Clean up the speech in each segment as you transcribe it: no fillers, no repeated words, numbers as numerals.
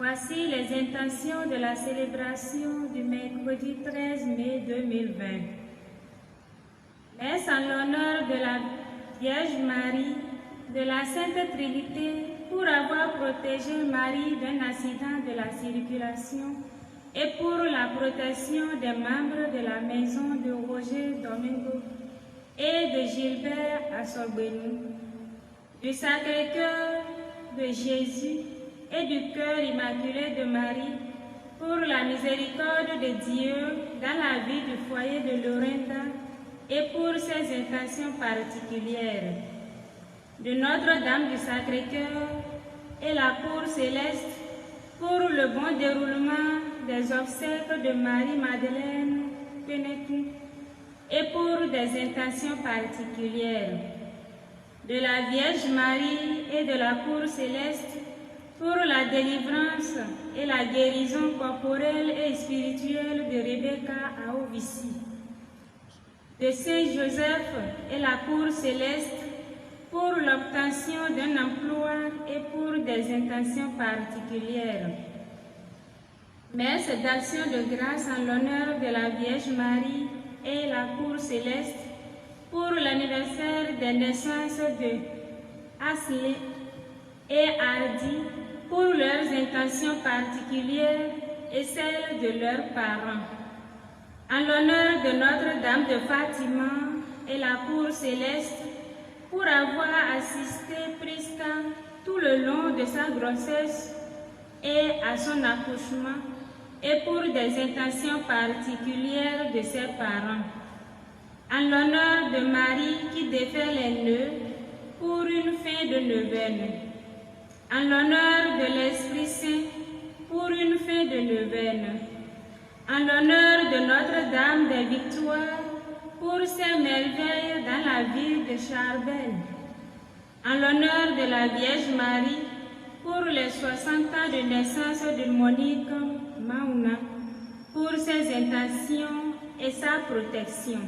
Voici les intentions de la célébration du mercredi 13 mai 2020. Messe en l'honneur de la Vierge Marie, de la Sainte Trinité, pour avoir protégé Marie d'un accident de la circulation et pour la protection des membres de la maison de Roger Domingo et de Gilbert Assobenou, du Sacré-Cœur de Jésus et du Cœur immaculé de Marie, pour la miséricorde de Dieu dans la vie du foyer de Lorinda et pour ses intentions particulières, de Notre-Dame du Sacré-Cœur et la cour céleste, pour le bon déroulement des obsèques de Marie-Madeleine Penetou et pour des intentions particulières, de la Vierge Marie et de la cour céleste, pour la délivrance et la guérison corporelle et spirituelle de Rebecca à Ovici, de Saint Joseph et la cour céleste, pour l'obtention d'un emploi et pour des intentions particulières. Messe d'action de grâce en l'honneur de la Vierge Marie et la cour céleste, pour l'anniversaire des naissances de Asley et Hardy, pour leurs intentions particulières et celles de leurs parents. En l'honneur de Notre-Dame de Fatima et la cour céleste, pour avoir assisté Prisca tout le long de sa grossesse et à son accouchement, et pour des intentions particulières de ses parents. En l'honneur de Marie qui défait les nœuds pour une fin de neuvaine. En l'honneur de l'Esprit Saint pour une fin de neuvaine. En l'honneur de Notre-Dame des Victoires pour ses merveilles dans la ville de Charbel. En l'honneur de la Vierge Marie pour les 60 ans de naissance de Monique Mauna, pour ses intentions et sa protection.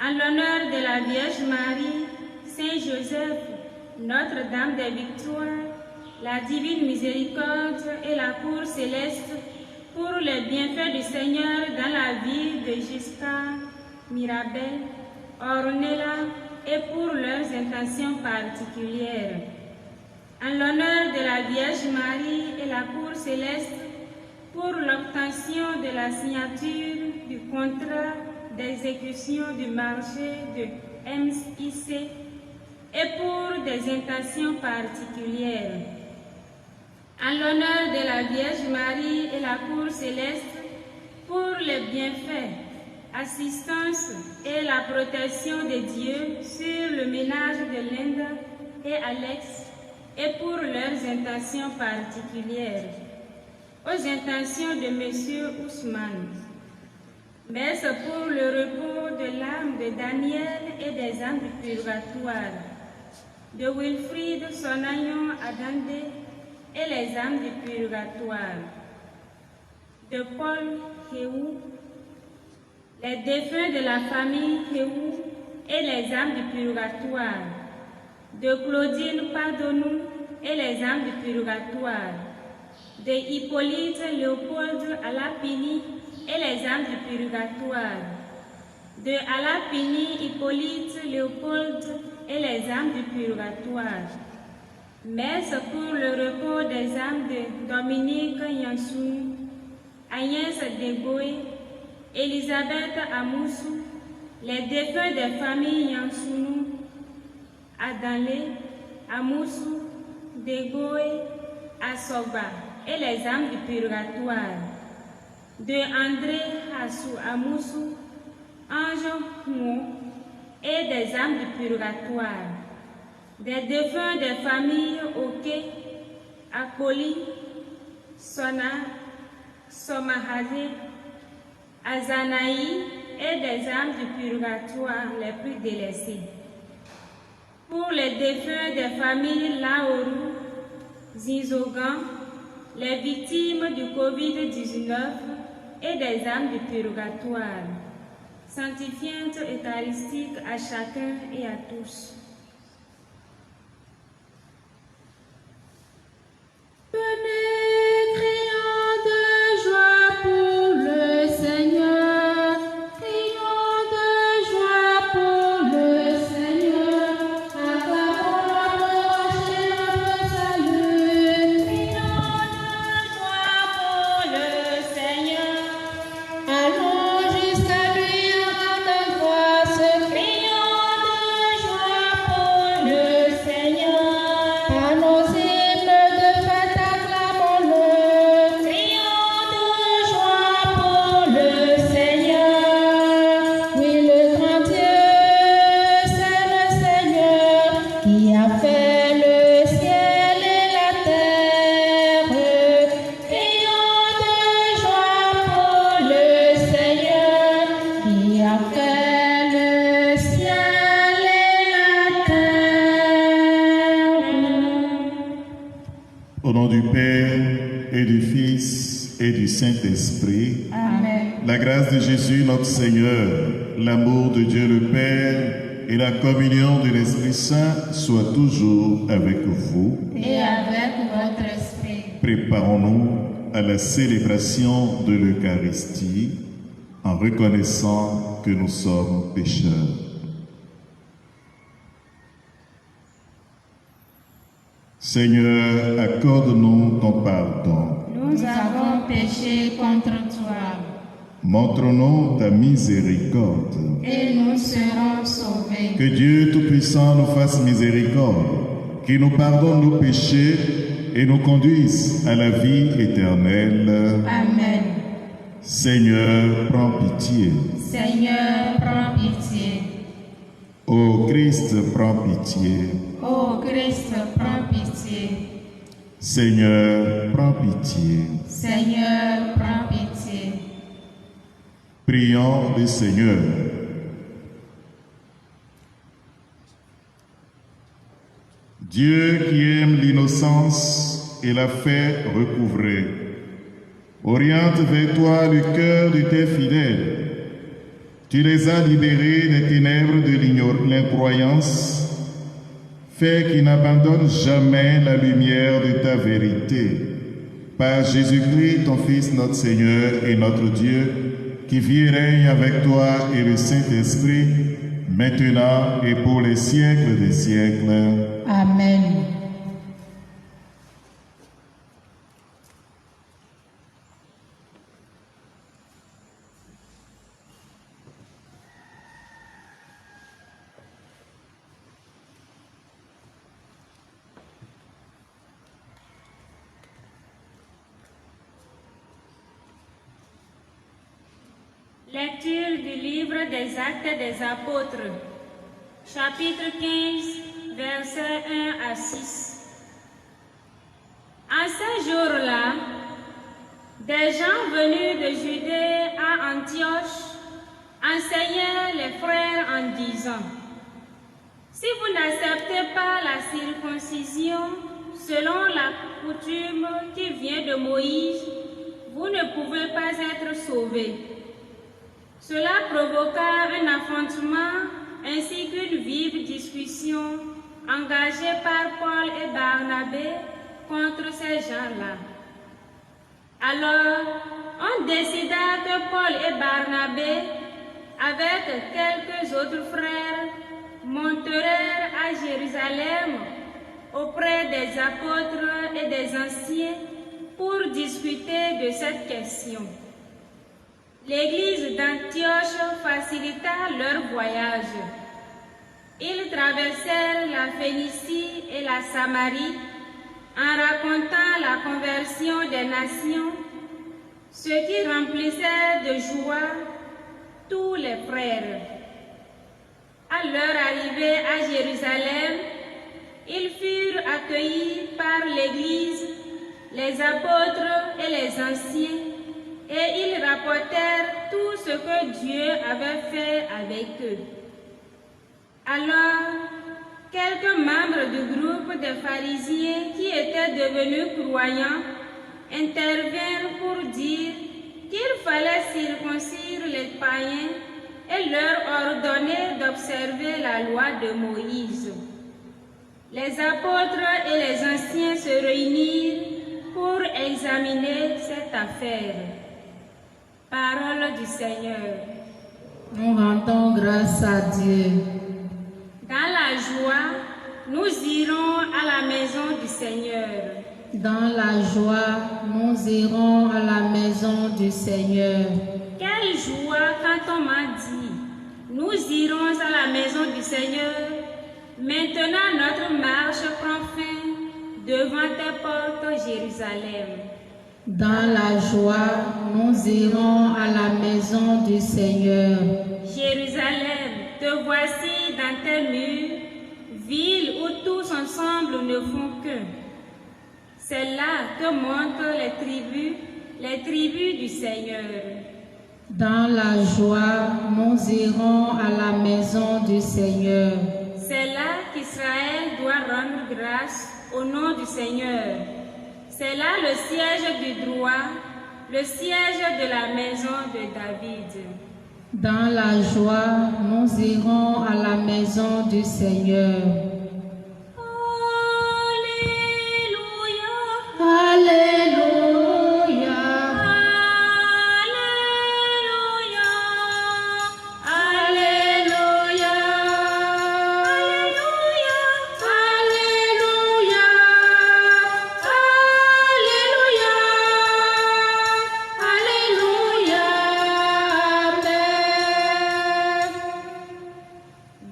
En l'honneur de la Vierge Marie, Saint Joseph, Notre-Dame des Victoires, la Divine Miséricorde et la cour céleste, pour les bienfaits du Seigneur dans la vie de Giscard, Mirabel, Ornella et pour leurs intentions particulières. En l'honneur de la Vierge Marie et la cour céleste, pour l'obtention de la signature du contrat d'exécution du marché de MIC et pour des intentions particulières. En l'honneur de la Vierge Marie et la cour céleste, pour les bienfaits, assistance et la protection de Dieu sur le ménage de Linda et Alex et pour leurs intentions particulières. Aux intentions de Monsieur Ousmane. Messe pour le repos de l'âme de Daniel et des âmes du purgatoire, de Wilfried Sonayon Adande et les âmes du purgatoire, de Paul Héou, les défunts de la famille Héou et les âmes du purgatoire, de Claudine Pardonou et les âmes du purgatoire, de Hippolyte Léopold Alapini et les âmes du purgatoire, de Alapini Hippolyte Léopold et les âmes du purgatoire. Messe pour le repos des âmes de Dominique Yansou, Agnès Degoé, Elisabeth Amoussou, les défunts des familles Yansounou, Adanlé, Amoussou, Degoé, Asoba et les âmes du purgatoire, de André Hassou Amoussou, Ange Mou et des âmes du purgatoire, des défunts des familles Oké, Akoli, Sona, Somahadé, Azanaï et des âmes du purgatoire les plus délaissées. Pour les défunts des familles Laoru, Zinzogan, les victimes du Covid-19 et des âmes du purgatoire, sanctifiante eucharistique à chacun et à tous. Venez Père et du Fils et du Saint-Esprit. Amen. La grâce de Jésus notre Seigneur, l'amour de Dieu le Père et la communion de l'Esprit Saint soient toujours avec vous. Et avec votre esprit. Préparons-nous à la célébration de l'Eucharistie en reconnaissant que nous sommes pécheurs. Seigneur, accorde-nous ton pardon. Nous avons péché contre toi. Montre-nous ta miséricorde. Et nous serons sauvés. Que Dieu Tout-Puissant nous fasse miséricorde, qu'il nous pardonne nos péchés et nous conduise à la vie éternelle. Amen. Seigneur, prends pitié. Seigneur, prends pitié. Ô Christ, prends pitié. Ô Christ, prends pitié. Seigneur, prends pitié. Seigneur, prends pitié. Prions le Seigneur. Dieu qui aime l'innocence et la fait recouvrer, oriente vers toi le cœur de tes fidèles. Tu les as libérés des ténèbres de l'incroyance. Fais qu'ils n'abandonnent jamais la lumière de ta vérité. Par Jésus-Christ, ton Fils, notre Seigneur et notre Dieu, qui vit et règne avec toi et le Saint-Esprit, maintenant et pour les siècles des siècles. Amen. Lecture du livre des Actes des Apôtres, chapitre 15, versets 1 à 6. En ces jours-là, des gens venus de Judée à Antioche enseignaient les frères en disant: si vous n'acceptez pas la circoncision selon la coutume qui vient de Moïse, vous ne pouvez pas être sauvés. Cela provoqua un affrontement ainsi qu'une vive discussion engagée par Paul et Barnabé contre ces gens-là. Alors, on décida que Paul et Barnabé, avec quelques autres frères, montèrent à Jérusalem auprès des apôtres et des anciens pour discuter de cette question. L'église d'Antioche facilita leur voyage. Ils traversèrent la Phénicie et la Samarie en racontant la conversion des nations, ce qui remplissait de joie tous les frères. À leur arrivée à Jérusalem, ils furent accueillis par l'Église, les apôtres et les anciens, et ils rapportèrent tout ce que Dieu avait fait avec eux. Alors, quelques membres du groupe des pharisiens qui étaient devenus croyants intervinrent pour dire qu'il fallait circoncire les païens et leur ordonner d'observer la loi de Moïse. Les apôtres et les anciens se réunirent pour examiner cette affaire. Parole du Seigneur. Nous rendons grâce à Dieu. Dans la joie, nous irons à la maison du Seigneur. Dans la joie, nous irons à la maison du Seigneur. Quelle joie quand on m'a dit, nous irons à la maison du Seigneur. Maintenant notre marche prend fin devant tes portes, Jérusalem. Dans la joie, nous irons à la maison du Seigneur. Jérusalem, te voici dans tes murs, ville où tous ensemble ne font qu'un. C'est là que montent les tribus du Seigneur. Dans la joie, nous irons à la maison du Seigneur. C'est là qu'Israël doit rendre grâce au nom du Seigneur. C'est là le siège du droit, le siège de la maison de David. Dans la joie, nous irons à la maison du Seigneur. Alléluia. Alléluia. Alléluia. Alléluia. Amen.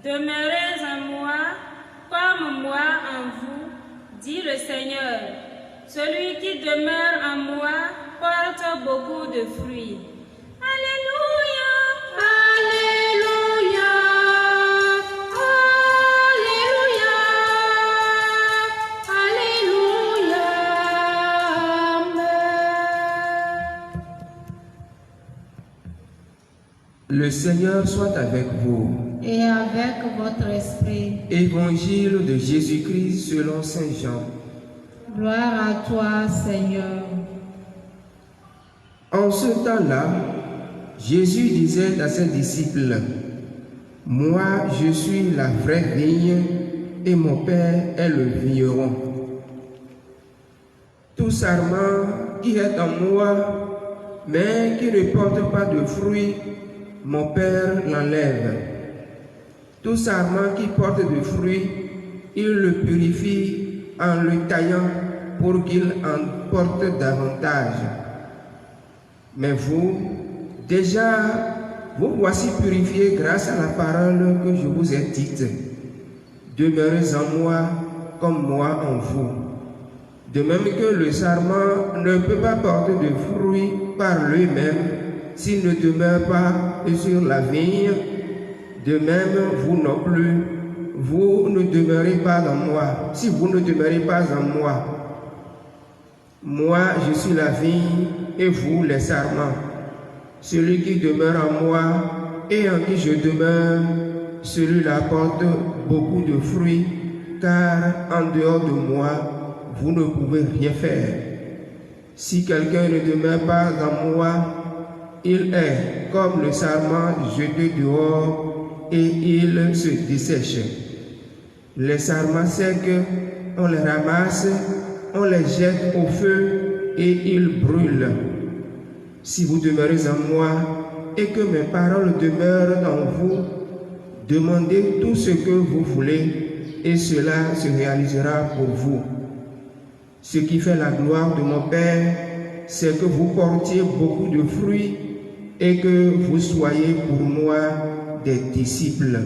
Demeurez en moi, comme moi en vous, dit le Seigneur. Celui qui demeure en moi porte beaucoup de fruits. Alléluia. Alléluia. Alléluia. Amen. Le Seigneur soit avec vous. Et avec votre esprit. Évangile de Jésus-Christ selon Saint Jean. Gloire à toi, Seigneur. En ce temps-là, Jésus disait à ses disciples, « Moi, je suis la vraie vigne et mon Père est le vigneron. Tout sarment qui est en moi, mais qui ne porte pas de fruits, mon Père l'enlève. Tout sarment qui porte de fruits, il le purifie en le taillant pour qu'il en porte davantage. Mais vous, déjà, vous voici purifiés grâce à la parole que je vous ai dite. Demeurez en moi comme moi en vous. De même que le sarment ne peut pas porter de fruits par lui-même s'il ne demeure pas sur la vigne, de même vous non plus, vous ne demeurez pas en moi. Si vous ne demeurez pas en moi, moi je suis la vigne et vous les sarments. Celui qui demeure en moi et en qui je demeure, celui-là porte beaucoup de fruits, car en dehors de moi, vous ne pouvez rien faire. Si quelqu'un ne demeure pas en moi, il est comme le sarment jeté dehors et il se dessèche. Les sarments secs, on les ramasse, on les jette au feu et ils brûlent. Si vous demeurez en moi et que mes paroles demeurent en vous, demandez tout ce que vous voulez et cela se réalisera pour vous. Ce qui fait la gloire de mon Père, c'est que vous portiez beaucoup de fruits et que vous soyez pour moi des disciples.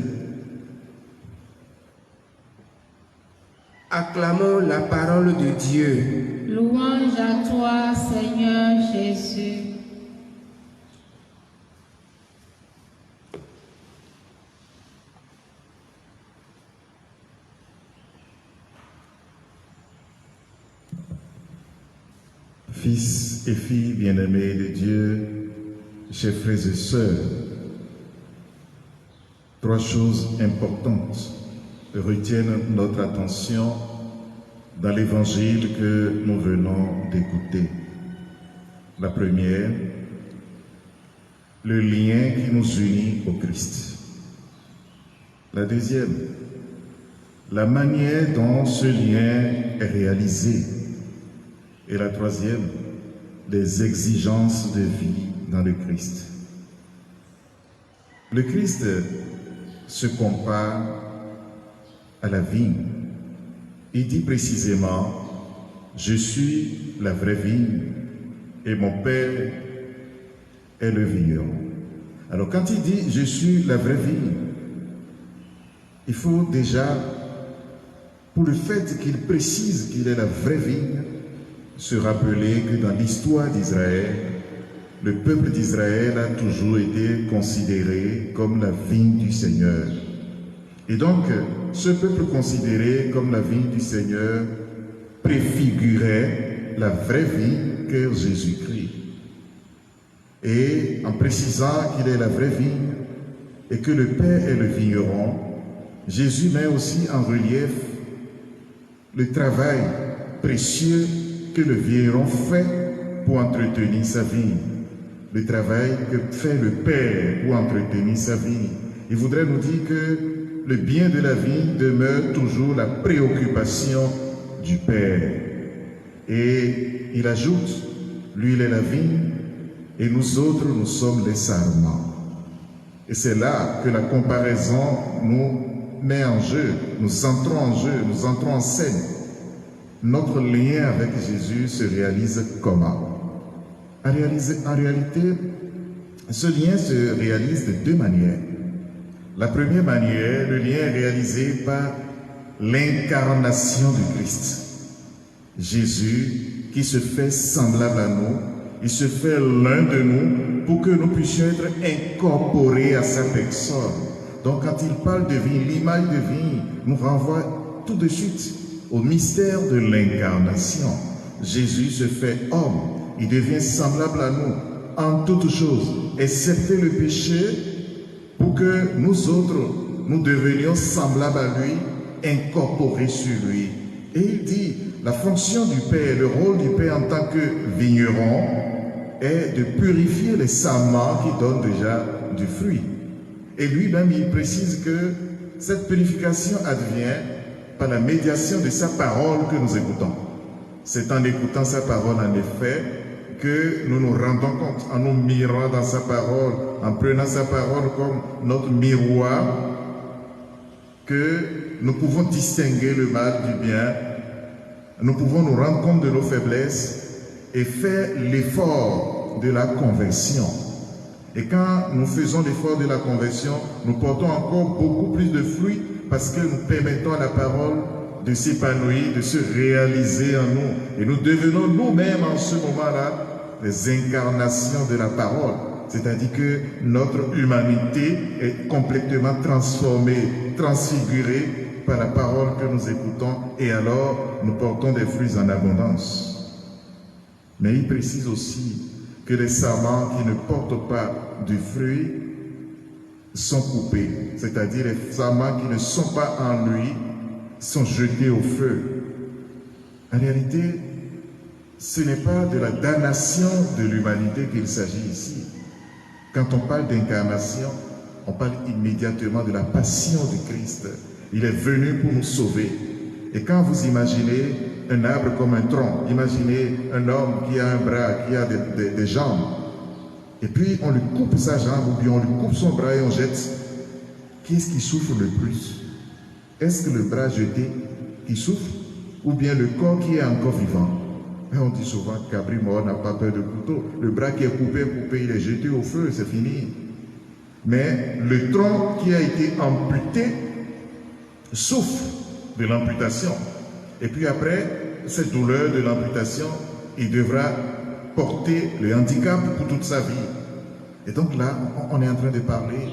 Acclamons la parole de Dieu. Louange à toi, Seigneur Jésus. Fils et filles bien-aimés de Dieu, chers frères et sœurs, trois choses importantes retiennent notre attention dans l'évangile que nous venons d'écouter. La première, le lien qui nous unit au Christ. La deuxième, la manière dont ce lien est réalisé. Et la troisième, les exigences de vie dans le Christ. Le Christ se compare à la vigne. Il dit précisément, je suis la vraie vigne et mon Père est le vigneron. Alors quand il dit, je suis la vraie vigne, il faut déjà, pour le fait qu'il précise qu'il est la vraie vigne, se rappeler que dans l'histoire d'Israël, le peuple d'Israël a toujours été considéré comme la vigne du Seigneur. Et donc, ce peuple considéré comme la vigne du Seigneur préfigurait la vraie vigne qu'est Jésus-Christ. Et en précisant qu'il est la vraie vigne et que le Père est le vigneron, Jésus met aussi en relief le travail précieux que le vieillard fait pour entretenir sa vie, le travail que fait le Père pour entretenir sa vie. Il voudrait nous dire que le bien de la vie demeure toujours la préoccupation du Père. Et il ajoute, lui il est la vie, et nous autres nous sommes les sarments. Et c'est là que la comparaison nous met en jeu, nous entrons en jeu, nous entrons en scène. Notre lien avec Jésus se réalise comment? En réalité, ce lien se réalise de deux manières. La première manière, le lien est réalisé par l'incarnation du Christ. Jésus qui se fait semblable à nous, il se fait l'un de nous pour que nous puissions être incorporés à sa personne. Donc quand il parle de vie, l'image de vie nous renvoie tout de suite au mystère de l'incarnation. Jésus se fait homme, il devient semblable à nous en toutes choses, excepté le péché, pour que nous autres, nous devenions semblables à lui, incorporés sur lui. Et il dit, la fonction du Père, le rôle du Père en tant que vigneron est de purifier les sarments qui donnent déjà du fruit. Et lui-même, il précise que cette purification advient par la médiation de sa parole que nous écoutons. C'est en écoutant sa parole, en effet, que nous nous rendons compte, en nous mirant dans sa parole, en prenant sa parole comme notre miroir, que nous pouvons distinguer le mal du bien, nous pouvons nous rendre compte de nos faiblesses et faire l'effort de la conversion. Et quand nous faisons l'effort de la conversion, nous portons encore beaucoup plus de fruits parce que nous permettons à la parole de s'épanouir, de se réaliser en nous. Et nous devenons nous-mêmes en ce moment-là les incarnations de la parole. C'est-à-dire que notre humanité est complètement transformée, transfigurée par la parole que nous écoutons et alors nous portons des fruits en abondance. Mais il précise aussi que les sarments qui ne portent pas du fruit sont coupés, c'est-à-dire les sarments qui ne sont pas en lui sont jetés au feu. En réalité, ce n'est pas de la damnation de l'humanité qu'il s'agit ici. Quand on parle d'incarnation, on parle immédiatement de la passion du Christ. Il est venu pour nous sauver. Et quand vous imaginez un arbre comme un tronc, imaginez un homme qui a un bras, qui a des jambes, et puis on lui coupe sa jambe, ou bien on lui coupe son bras et on jette, qui est-ce qui souffre le plus? Est-ce que le bras jeté qui souffre, ou bien le corps qui est encore vivant? Et on dit souvent que cabri mort n'a pas peur de couteau. Le bras qui est coupé, il est jeté au feu, c'est fini. Mais le tronc qui a été amputé souffre de l'amputation. Et puis après, cette douleur de l'amputation, il devra porter le handicap pour toute sa vie. Et donc là, on est en train de parler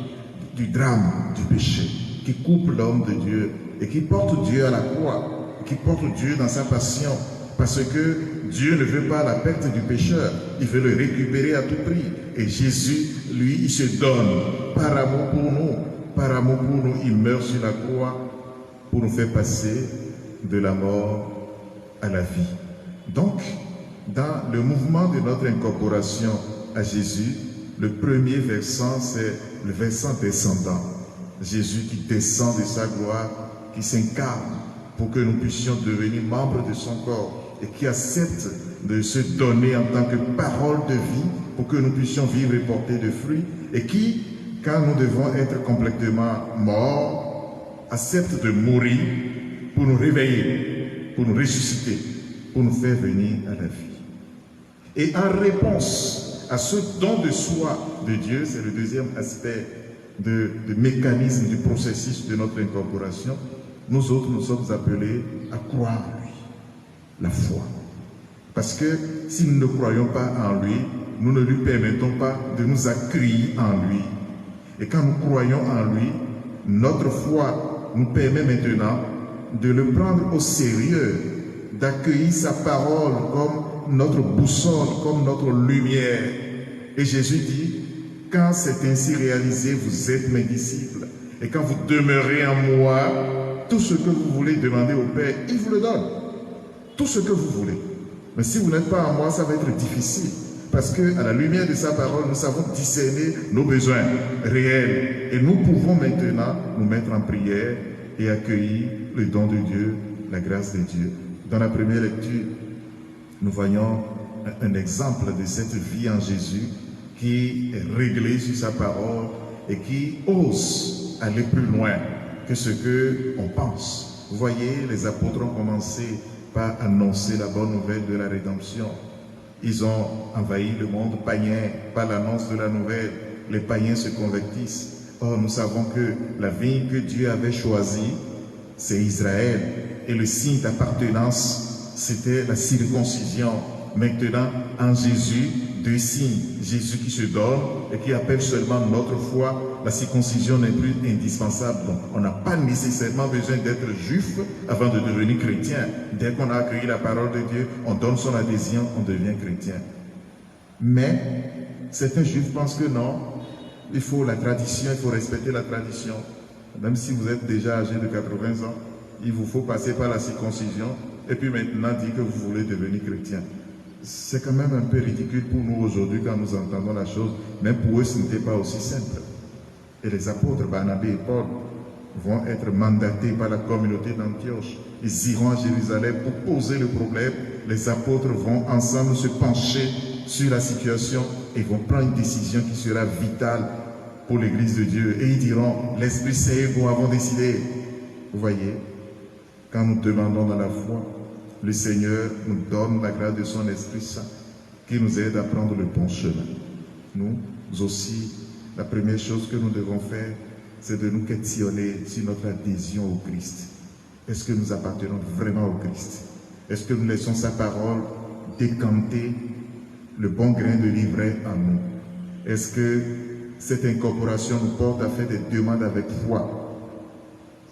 du drame du péché qui coupe l'homme de Dieu et qui porte Dieu à la croix, qui porte Dieu dans sa passion. Parce que Dieu ne veut pas la perte du pécheur, il veut le récupérer à tout prix. Et Jésus, lui, il se donne par amour pour nous. Par amour pour nous, il meurt sur la croix pour nous faire passer de la mort à la vie. Donc, dans le mouvement de notre incorporation à Jésus, le premier versant, c'est le versant descendant. Jésus qui descend de sa gloire, qui s'incarne pour que nous puissions devenir membres de son corps et qui accepte de se donner en tant que parole de vie pour que nous puissions vivre et porter de fruits et qui, quand nous devons être complètement morts, accepte de mourir pour nous réveiller, pour nous ressusciter, pour nous faire venir à la vie. Et en réponse à ce don de soi de Dieu, c'est le deuxième aspect de mécanisme du processus de notre incorporation, nous autres, nous sommes appelés à croire en lui, la foi. Parce que si nous ne croyons pas en lui, nous ne lui permettons pas de nous accueillir en lui. Et quand nous croyons en lui, notre foi nous permet maintenant de le prendre au sérieux, d'accueillir sa parole comme notre boussole, comme notre lumière. Et Jésus dit, quand c'est ainsi réalisé, vous êtes mes disciples. Et quand vous demeurez en moi, tout ce que vous voulez demander au Père, il vous le donne. Tout ce que vous voulez. Mais si vous n'êtes pas en moi, ça va être difficile. Parce qu'à la lumière de sa parole, nous savons discerner nos besoins réels. Et nous pouvons maintenant nous mettre en prière et accueillir le don de Dieu, la grâce de Dieu. Dans la première lecture, nous voyons un exemple de cette vie en Jésus qui est réglée sur sa parole et qui ose aller plus loin que ce qu'on pense. Vous voyez, les apôtres ont commencé par annoncer la bonne nouvelle de la rédemption. Ils ont envahi le monde païen par l'annonce de la nouvelle. Les païens se convertissent. Or, nous savons que la vigne que Dieu avait choisie, c'est Israël. Et le signe d'appartenance, c'était la circoncision. Maintenant, en Jésus, deux signes. Jésus qui se donne et qui appelle seulement notre foi. La circoncision n'est plus indispensable. Donc, on n'a pas nécessairement besoin d'être juif avant de devenir chrétien. Dès qu'on a accueilli la parole de Dieu, on donne son adhésion, on devient chrétien. Mais certains juifs pensent que non, il faut la tradition, il faut respecter la tradition. Même si vous êtes déjà âgé de 80 ans, il vous faut passer par la circoncision et puis maintenant dire que vous voulez devenir chrétien. C'est quand même un peu ridicule pour nous aujourd'hui quand nous entendons la chose. Même pour eux, ce n'était pas aussi simple. Et les apôtres, Barnabé et Paul, vont être mandatés par la communauté d'Antioche. Ils iront à Jérusalem pour poser le problème. Les apôtres vont ensemble se pencher sur la situation et vont prendre une décision qui sera vitale pour l'Église de Dieu. Et ils diront, l'Esprit Saint et nous avons décidé. Vous voyez, quand nous demandons dans la foi, le Seigneur nous donne la grâce de son Esprit Saint qui nous aide à prendre le bon chemin. Nous aussi, la première chose que nous devons faire, c'est de nous questionner sur notre adhésion au Christ. Est-ce que nous appartenons vraiment au Christ? Est-ce que nous laissons sa parole décanter le bon grain de l'ivraie en nous? Est-ce que cette incorporation nous porte à faire des demandes avec foi?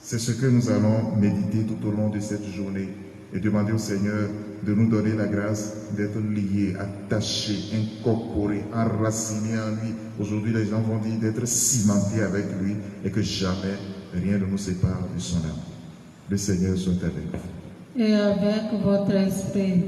C'est ce que nous allons méditer tout au long de cette journée et demander au Seigneur de nous donner la grâce d'être liés, attachés, incorporés, enracinés en lui. Aujourd'hui, les gens vont dire d'être cimentés avec lui et que jamais rien ne nous sépare de son amour. Le Seigneur soit avec vous. Et avec votre esprit.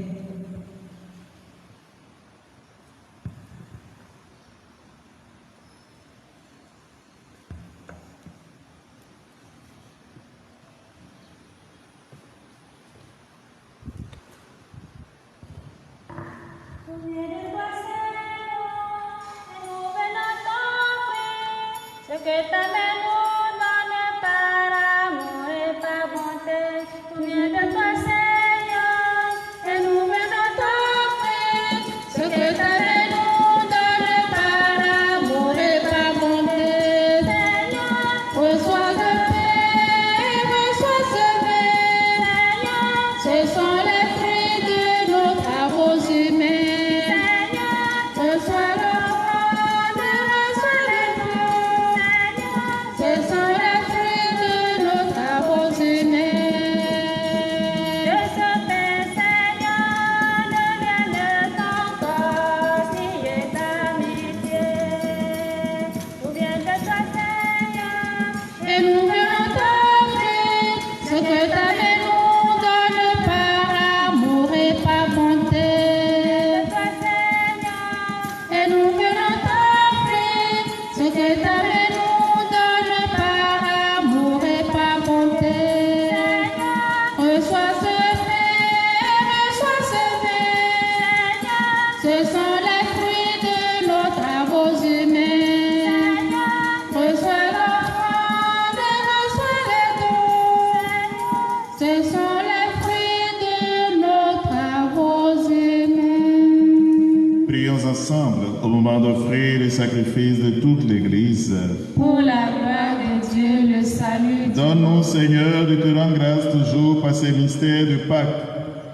Au moment d'offrir les sacrifices de toute l'Église. Pour la gloire de Dieu, le salut. Donne-nous, Seigneur, de te rendre grâce toujours par ces mystères de Pâques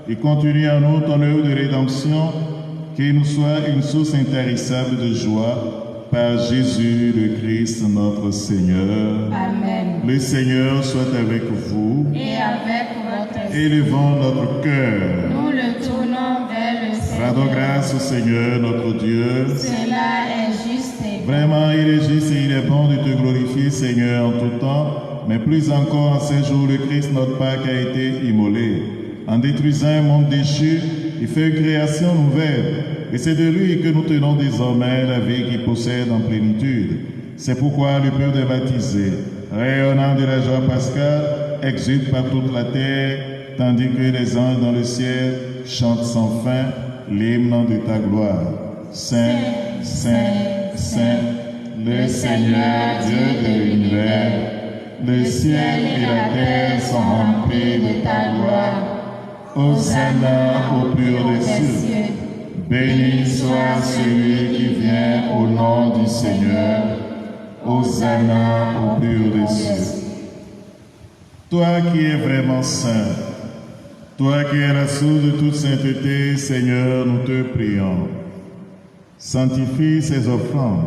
et continue en nous ton œuvre de rédemption, qu'il nous soit une source intarissable de joie par Jésus le Christ notre Seigneur. Amen. Le Seigneur soit avec vous. Et avec votre esprit. Élevons notre cœur. Nous le tournons vers le Seigneur. Rendons grâce au Seigneur notre Dieu. Cela est juste et bon. Vraiment, il est juste et il est bon de te glorifier, Seigneur, en tout temps, mais plus encore en ces jours, le Christ, notre Pâque, a été immolé. En détruisant un monde déchu, et fait une création nouvelle. Et c'est de lui que nous tenons désormais la vie qu'il possède en plénitude. C'est pourquoi le peuple des baptisés, rayonnant de la joie pascale, exulte par toute la terre, tandis que les anges dans le ciel chantent sans fin l'hymne de ta gloire. Saint, Saint, Saint, le Seigneur Dieu de l'univers, le ciel et la terre sont remplis de ta gloire. Hosanna au plus haut des cieux. Béni soit celui qui vient au nom du Seigneur. Hosanna au plus haut des cieux. Toi qui es vraiment saint, toi qui es la source de toute sainteté, Seigneur, nous te prions. Sanctifie ces offrandes,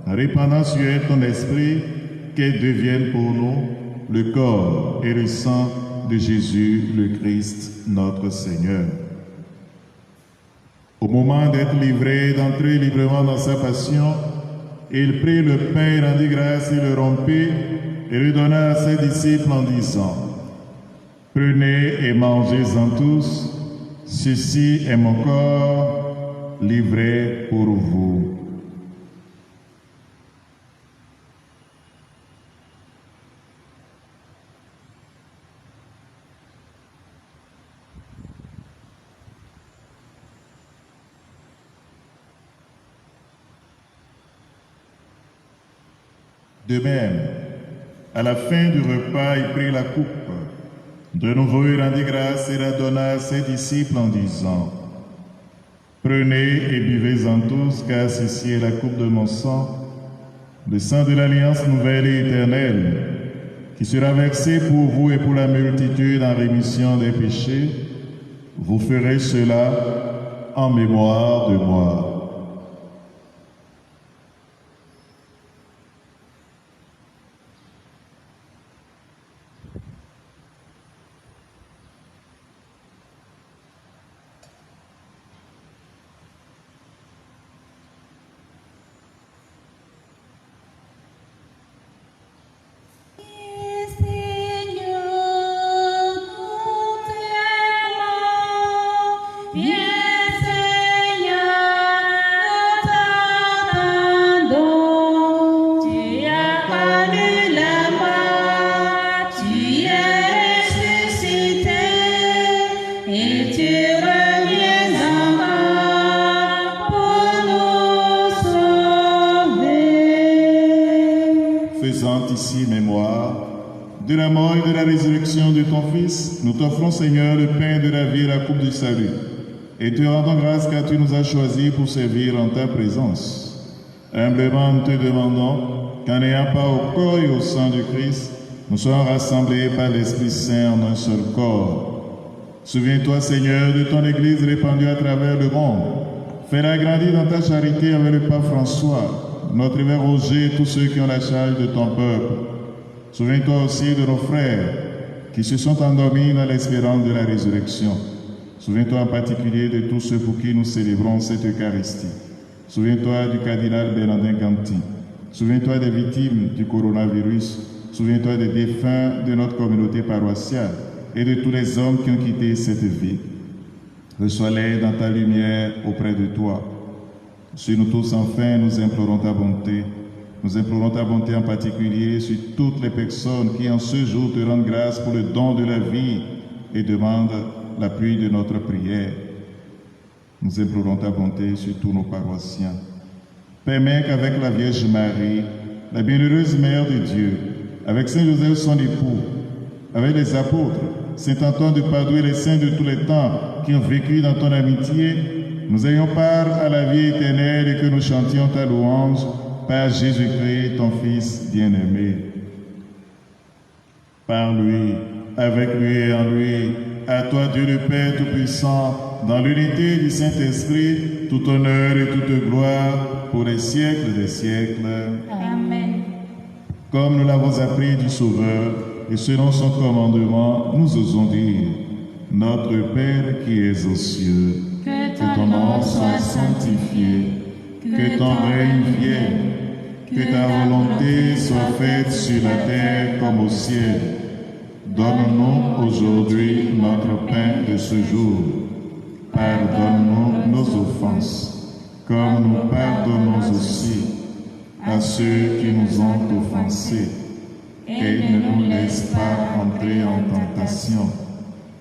en répandant sur elles ton esprit, qu'elles deviennent pour nous le corps et le sang de Jésus le Christ, notre Seigneur. Au moment d'être livré, d'entrer librement dans sa passion, il prit le pain, rendit grâce, il le rompit et le donna à ses disciples en disant: Prenez et mangez-en tous, ceci est mon corps livré pour vous. De même, à la fin du repas, il prit la coupe. De nouveau, il rendit grâce et la donna à ses disciples en disant: Prenez et buvez-en tous, car ceci est la coupe de mon sang, le sang de l'alliance nouvelle et éternelle, qui sera versé pour vous et pour la multitude en rémission des péchés. Vous ferez cela en mémoire de moi. Ici mémoire de la mort et de la résurrection de ton Fils, nous t'offrons, Seigneur, le pain de la vie et la coupe du salut, et te rendons grâce car tu nous as choisis pour servir en ta présence. Humblement, nous te demandons qu'en n'ayant pas au corps et au sang du Christ, nous soyons rassemblés par l'Esprit Saint en un seul corps. Souviens-toi, Seigneur, de ton Église répandue à travers le monde. Fais-la grandir dans ta charité avec le pape François, notre évêque Roger et tous ceux qui ont la charge de ton peuple. Souviens-toi aussi de nos frères qui se sont endormis dans l'espérance de la résurrection. Souviens-toi en particulier de tous ceux pour qui nous célébrons cette Eucharistie. Souviens-toi du cardinal Bernardin Ganti. Souviens-toi des victimes du coronavirus. Souviens-toi des défunts de notre communauté paroissiale et de tous les hommes qui ont quitté cette vie. Reçois-les dans ta lumière auprès de toi. Sur nous tous, enfin, nous implorons ta bonté. Nous implorons ta bonté en particulier sur toutes les personnes qui, en ce jour, te rendent grâce pour le don de la vie et demandent l'appui de notre prière. Nous implorons ta bonté sur tous nos paroissiens. Permets qu'avec la Vierge Marie, la bienheureuse Mère de Dieu, avec Saint Joseph son époux, avec les apôtres, Saint Antoine de Padoue et les saints de tous les temps qui ont vécu dans ton amitié, nous ayons part à la vie éternelle et que nous chantions ta louange par Jésus-Christ, ton Fils bien-aimé. Par lui, avec lui et en lui, à toi Dieu le Père Tout-Puissant, dans l'unité du Saint-Esprit, tout honneur et toute gloire pour les siècles des siècles. Amen. Comme nous l'avons appris du Sauveur, et selon son commandement, nous osons dire: Notre Père qui es aux cieux, que ton nom soit sanctifié, que ton règne vienne, que ta volonté soit faite sur la terre comme au ciel. Donne-nous aujourd'hui notre pain de ce jour. Pardonne-nous nos offenses, comme nous pardonnons aussi à ceux qui nous ont offensés. Et ne nous laisse pas entrer en tentation,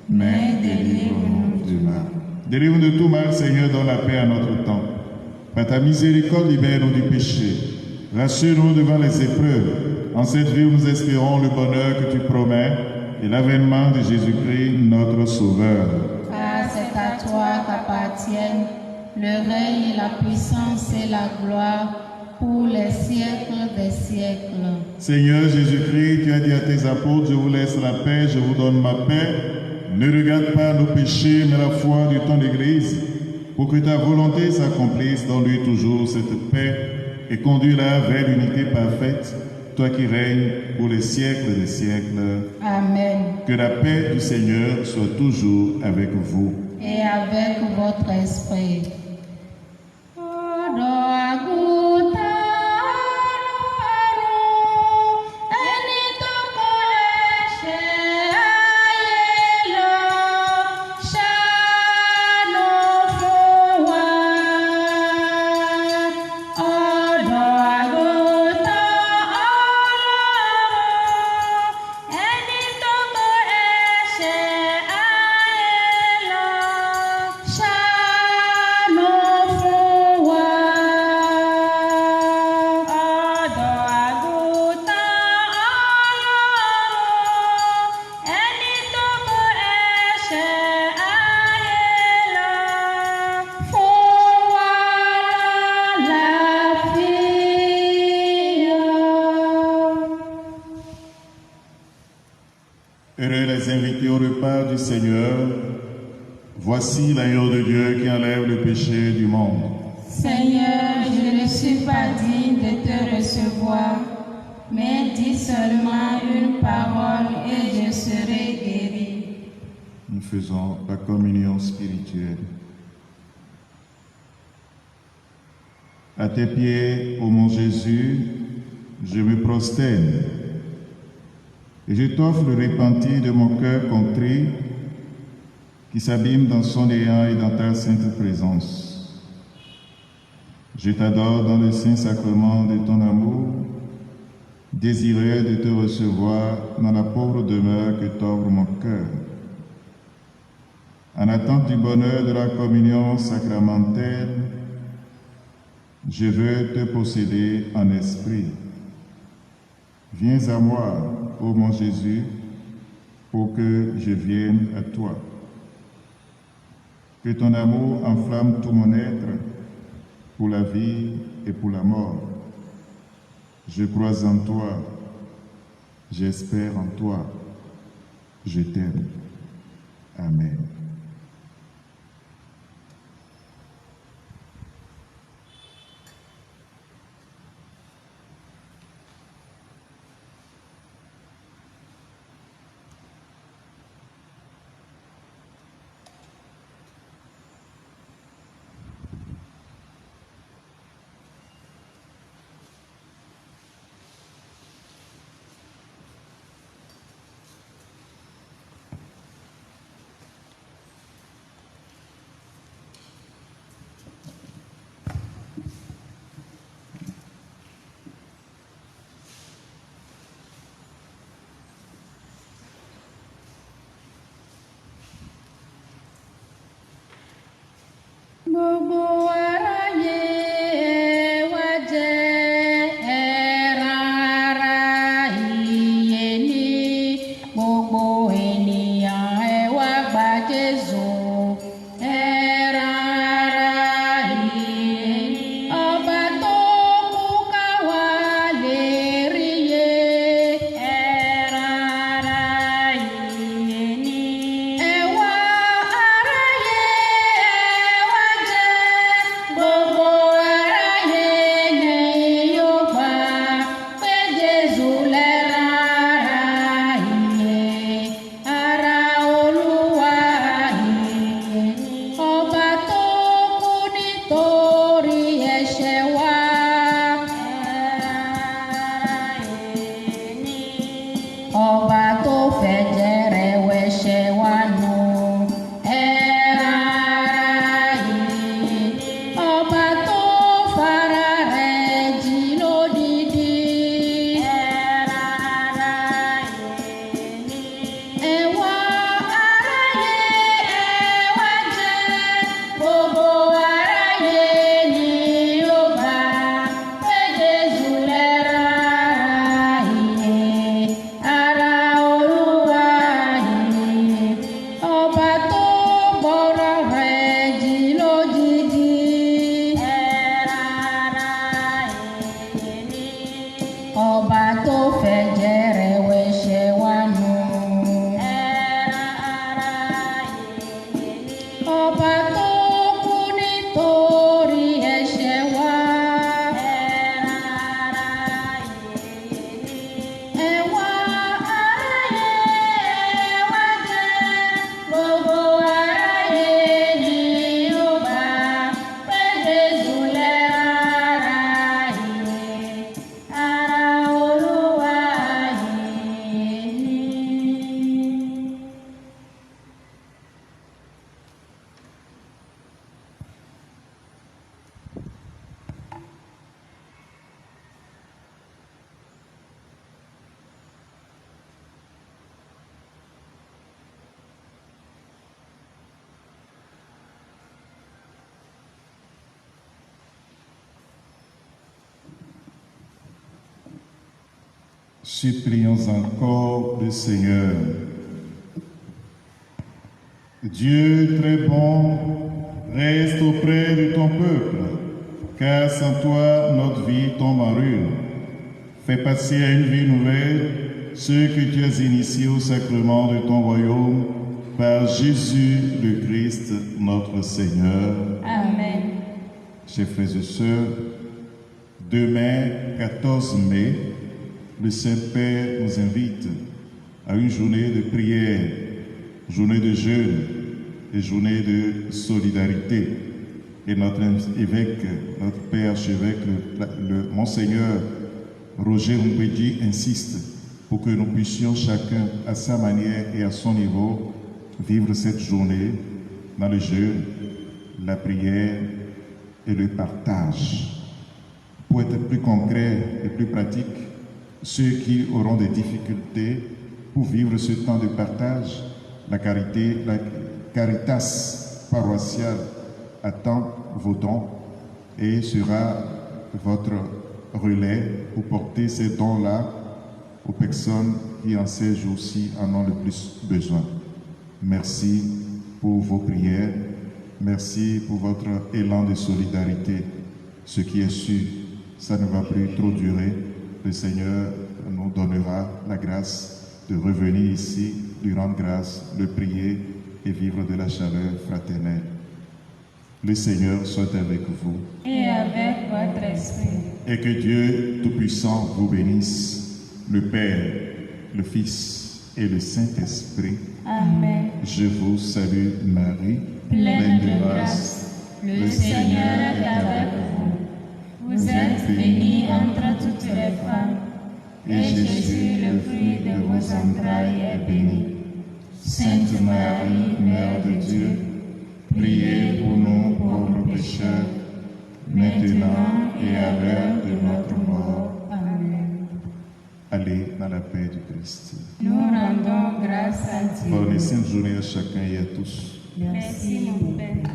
mais délivre-nous du mal. Délivre-nous de tout mal, Seigneur, donne la paix à notre temps. Par ta miséricorde, libère-nous du péché. Rassure-nous devant les épreuves. En cette vie où nous espérons le bonheur que tu promets et l'avènement de Jésus-Christ, notre Sauveur. Car c'est à toi qu'appartiennent le règne, la puissance et la gloire pour les siècles des siècles. Seigneur Jésus-Christ, tu as dit à tes apôtres, je vous laisse la paix, je vous donne ma paix. Ne regarde pas nos péchés, mais la foi de ton Église. Pour que ta volonté s'accomplisse, donne-lui toujours cette paix et conduis-la vers l'unité parfaite, toi qui règnes pour les siècles des siècles. Amen. Que la paix du Seigneur soit toujours avec vous. Et avec votre esprit. Heureux les invités au repas du Seigneur. Voici l'agneau de Dieu qui enlève le péché du monde. Seigneur, je ne suis pas digne de te recevoir, mais dis seulement une parole et je serai guéri. Nous faisons la communion spirituelle. À tes pieds, ô mon Jésus, je me prosterne et je t'offre le repentir de mon cœur contrit qui s'abîme dans son néant et dans ta sainte présence. Je t'adore dans le saint sacrement de ton amour, désireux de te recevoir dans la pauvre demeure que t'offre mon cœur. En attente du bonheur de la communion sacramentelle, je veux te posséder en esprit. Viens à moi, ô mon Jésus, pour que je vienne à toi. Que ton amour enflamme tout mon être pour la vie et pour la mort. Je crois en toi, j'espère en toi, je t'aime. Amen. Gbogbo aráyé ẹ wá jẹ ẹran ara ìyè ní gbogbo ènìyàn ẹ wá gba Jésù ẹran ara ìyè ní ọba tó kú ká wá lè rí yè ẹran ara ìyè ní ẹ wá aráyé ẹ wá jẹ. Supplions encore le Seigneur. Dieu très bon, reste auprès de ton peuple, car sans toi, notre vie tombe en ruine. Fais passer à une vie nouvelle ceux que tu as initiés au sacrement de ton royaume, par Jésus le Christ, notre Seigneur. Amen. Chers frères et sœurs, demain, 14 mai, le Saint-Père nous invite à une journée de prière, journée de jeûne et journée de solidarité. Et notre évêque, notre Père archevêque, le Monseigneur Roger Mbedi insiste pour que nous puissions chacun à sa manière et à son niveau vivre cette journée dans le jeûne, la prière et le partage. Pour être plus concret et plus pratique, ceux qui auront des difficultés pour vivre ce temps de partage, la Caritas paroissiale attend vos dons et sera votre relais pour porter ces dons-là aux personnes qui en ces jours-ci en ont le plus besoin. Merci pour vos prières, merci pour votre élan de solidarité. Ce qui est sûr, ça ne va plus trop durer. Le Seigneur nous donnera la grâce de revenir ici, lui rendre grâce, le prier et vivre de la chaleur fraternelle. Le Seigneur soit avec vous. Et avec votre esprit. Et que Dieu Tout-Puissant vous bénisse, le Père, le Fils et le Saint-Esprit. Amen. Je vous salue Marie, Pleine de grâce, le Seigneur est avec vous. Vous êtes bénie entre toutes les femmes, et Jésus, le fruit de vos entrailles, est béni. Sainte Marie, Mère de Dieu, priez pour nous pauvres pécheurs, maintenant et à l'heure de notre mort. Amen. Allez dans la paix du Christ. Nous rendons grâce à Dieu. Bonne et sainte journée à chacun et à tous. Merci, mon Père.